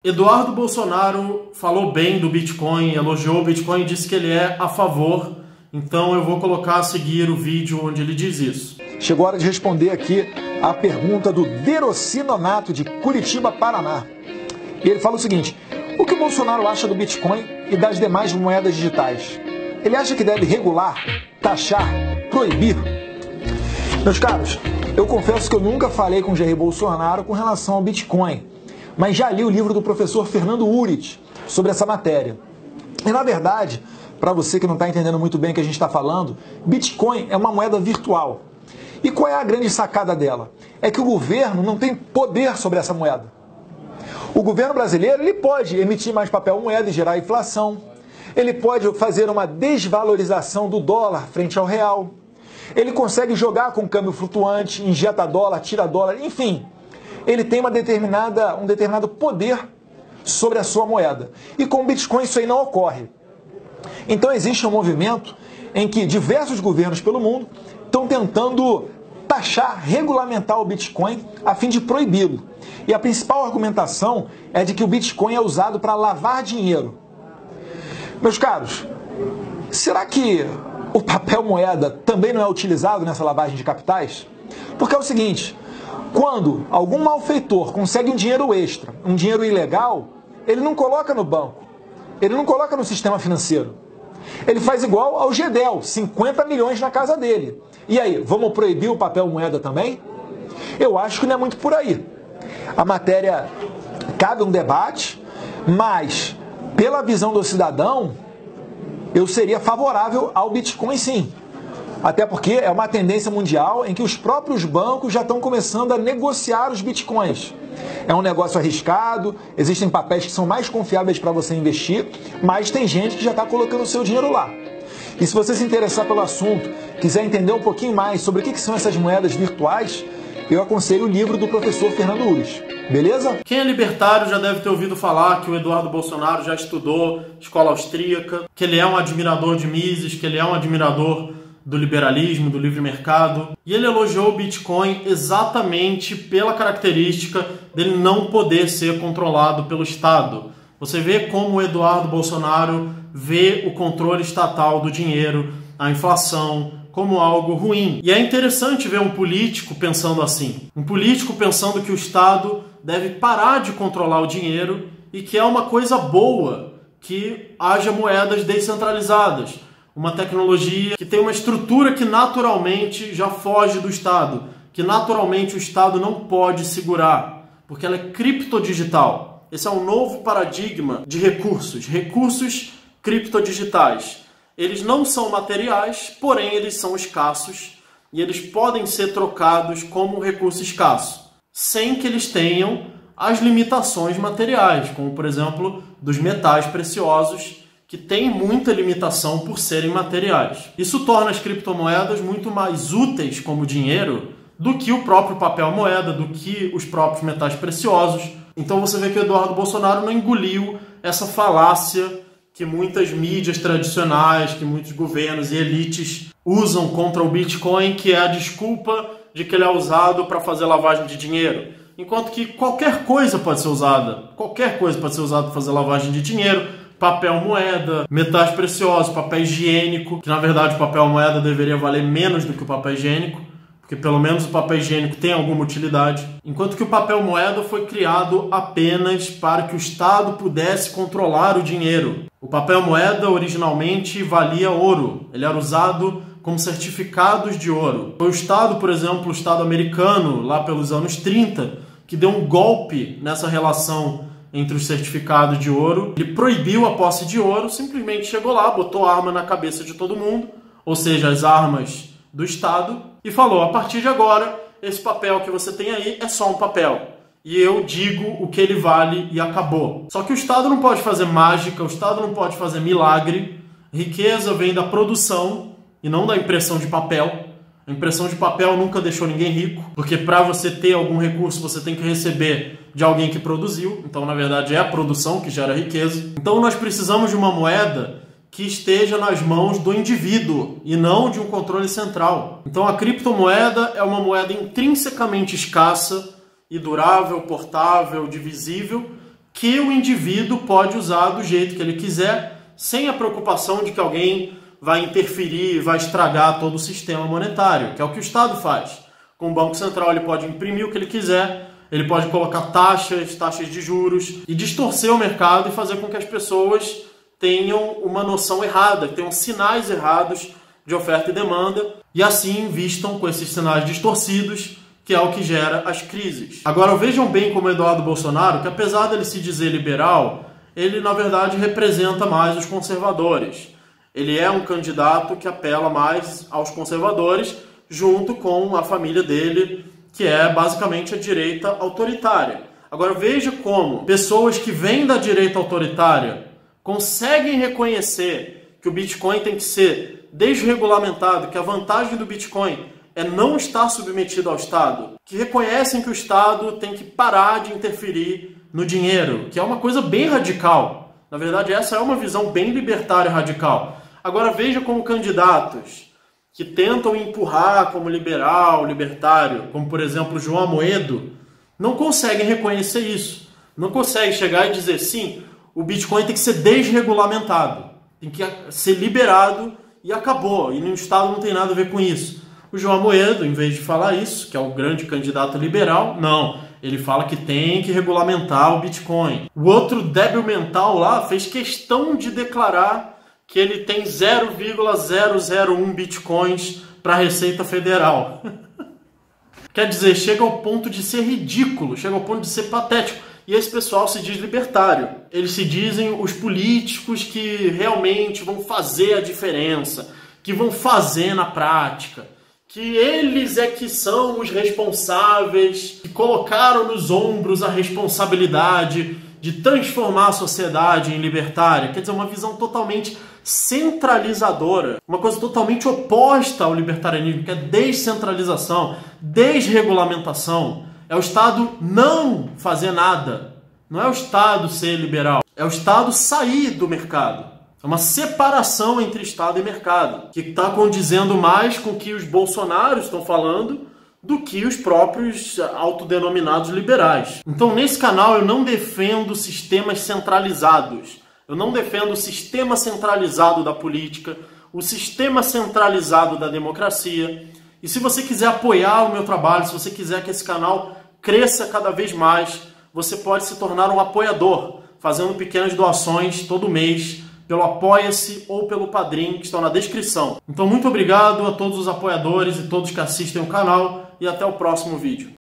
Eduardo Bolsonaro falou bem do Bitcoin, elogiou o Bitcoin e disse que ele é a favor. Então eu vou colocar a seguir o vídeo onde ele diz isso. Chegou a hora de responder aqui a pergunta do Deroci Nonato, de Curitiba, Paraná. E ele fala o seguinte: o que o Bolsonaro acha do Bitcoin e das demais moedas digitais? Ele acha que deve regular, taxar, proibir? Meus caros, eu confesso que eu nunca falei com o Jair Bolsonaro com relação ao Bitcoin, mas já li o livro do professor Fernando Urit sobre essa matéria. E na verdade, para você que não está entendendo muito bem o que a gente está falando, Bitcoin é uma moeda virtual. E qual é a grande sacada dela? É que o governo não tem poder sobre essa moeda. O governo brasileiro ele pode emitir mais papel moeda e gerar inflação. Ele pode fazer uma desvalorização do dólar frente ao real. Ele consegue jogar com câmbio flutuante, injeta dólar, tira dólar, enfim. Ele tem um determinado poder sobre a sua moeda. E com o Bitcoin isso aí não ocorre. Então existe um movimento em que diversos governos pelo mundo estão tentando taxar, regulamentar o Bitcoin a fim de proibi-lo. E a principal argumentação é de que o Bitcoin é usado para lavar dinheiro. Meus caros, será que o papel moeda também não é utilizado nessa lavagem de capitais? Porque é o seguinte: quando algum malfeitor consegue um dinheiro extra, um dinheiro ilegal, ele não coloca no banco, ele não coloca no sistema financeiro. Ele faz igual ao Gedel, 50 milhões na casa dele. E aí, vamos proibir o papel moeda também? Eu acho que não é muito por aí. A matéria cabe um debate, mas pela visão do cidadão, eu seria favorável ao Bitcoin sim. Até porque é uma tendência mundial em que os próprios bancos já estão começando a negociar os bitcoins. É um negócio arriscado, existem papéis que são mais confiáveis para você investir, mas tem gente que já está colocando o seu dinheiro lá. E se você se interessar pelo assunto, quiser entender um pouquinho mais sobre o que são essas moedas virtuais, eu aconselho o livro do professor Fernando Urit. Beleza? Quem é libertário já deve ter ouvido falar que o Eduardo Bolsonaro já estudou escola austríaca, que ele é um admirador de Mises, que ele é um admirador do liberalismo, do livre mercado. E ele elogiou o Bitcoin exatamente pela característica dele não poder ser controlado pelo Estado. Você vê como o Eduardo Bolsonaro vê o controle estatal do dinheiro, a inflação, como algo ruim. E é interessante ver um político pensando assim. Um político pensando que o Estado deve parar de controlar o dinheiro e que é uma coisa boa que haja moedas descentralizadas. Uma tecnologia que tem uma estrutura que naturalmente já foge do Estado, que naturalmente o Estado não pode segurar, porque ela é criptodigital. Esse é um novo paradigma de recursos criptodigitais. Eles não são materiais, porém eles são escassos e eles podem ser trocados como recurso escasso, sem que eles tenham as limitações materiais, como por exemplo dos metais preciosos, que tem muita limitação por serem materiais. Isso torna as criptomoedas muito mais úteis como dinheiro do que o próprio papel moeda, do que os próprios metais preciosos. Então você vê que o Eduardo Bolsonaro não engoliu essa falácia que muitas mídias tradicionais, que muitos governos e elites usam contra o Bitcoin, que é a desculpa de que ele é usado para fazer lavagem de dinheiro. Enquanto que qualquer coisa pode ser usada para fazer lavagem de dinheiro. Papel moeda, metais preciosos, papel higiênico, que na verdade o papel moeda deveria valer menos do que o papel higiênico, porque pelo menos o papel higiênico tem alguma utilidade, enquanto que o papel moeda foi criado apenas para que o Estado pudesse controlar o dinheiro. O papel moeda originalmente valia ouro, ele era usado como certificados de ouro. Foi o Estado, por exemplo, o Estado americano, lá pelos anos 30, que deu um golpe nessa relação entre os certificados de ouro. Ele proibiu a posse de ouro, simplesmente chegou lá, botou arma na cabeça de todo mundo, ou seja, as armas do Estado, e falou: a partir de agora, esse papel que você tem aí é só um papel. E eu digo o que ele vale e acabou. Só que o Estado não pode fazer mágica, o Estado não pode fazer milagre. Riqueza vem da produção e não da impressão de papel. A impressão de papel nunca deixou ninguém rico, porque para você ter algum recurso você tem que receber de alguém que produziu. Então, na verdade, é a produção que gera riqueza. Então, nós precisamos de uma moeda que esteja nas mãos do indivíduo e não de um controle central. Então, a criptomoeda é uma moeda intrinsecamente escassa e durável, portável, divisível, que o indivíduo pode usar do jeito que ele quiser, sem a preocupação de que alguém vai interferir, vai estragar todo o sistema monetário, que é o que o Estado faz. Com o Banco Central ele pode imprimir o que ele quiser, ele pode colocar taxas de juros e distorcer o mercado e fazer com que as pessoas tenham uma noção errada, tenham sinais errados de oferta e demanda e assim invistam com esses sinais distorcidos, que é o que gera as crises. Agora vejam bem como Eduardo Bolsonaro, que apesar dele se dizer liberal, ele na verdade representa mais os conservadores. Ele é um candidato que apela mais aos conservadores, junto com a família dele, que é basicamente a direita autoritária. Agora veja como pessoas que vêm da direita autoritária conseguem reconhecer que o Bitcoin tem que ser desregulamentado, que a vantagem do Bitcoin é não estar submetido ao Estado, que reconhecem que o Estado tem que parar de interferir no dinheiro, que é uma coisa bem radical. Na verdade, essa é uma visão bem libertária e radical. Agora veja como candidatos que tentam empurrar como liberal, libertário, como por exemplo João Amoedo, não conseguem reconhecer isso. Não conseguem chegar e dizer, sim, o Bitcoin tem que ser desregulamentado, tem que ser liberado e acabou, e no Estado não tem nada a ver com isso. O João Amoedo, em vez de falar isso, que é o grande candidato liberal, não, ele fala que tem que regulamentar o Bitcoin. O outro débil mental lá fez questão de declarar que ele tem 0,001 bitcoins para a Receita Federal. Quer dizer, chega ao ponto de ser ridículo, chega ao ponto de ser patético. E esse pessoal se diz libertário. Eles se dizem os políticos que realmente vão fazer a diferença, que vão fazer na prática, que eles é que são os responsáveis, que colocaram nos ombros a responsabilidade de transformar a sociedade em libertária. Quer dizer, uma visão totalmente centralizadora, uma coisa totalmente oposta ao libertarianismo, que é descentralização, desregulamentação. É o Estado não fazer nada. Não é o Estado ser liberal. É o Estado sair do mercado. É uma separação entre Estado e mercado, que está condizendo mais com o que os bolsonaros estão falando do que os próprios autodenominados liberais. Então, nesse canal, eu não defendo sistemas centralizados. Eu não defendo o sistema centralizado da política, o sistema centralizado da democracia. E se você quiser apoiar o meu trabalho, se você quiser que esse canal cresça cada vez mais, você pode se tornar um apoiador, fazendo pequenas doações todo mês, pelo Apoia-se ou pelo Padrim, que estão na descrição. Então, muito obrigado a todos os apoiadores e todos que assistem o canal, e até o próximo vídeo.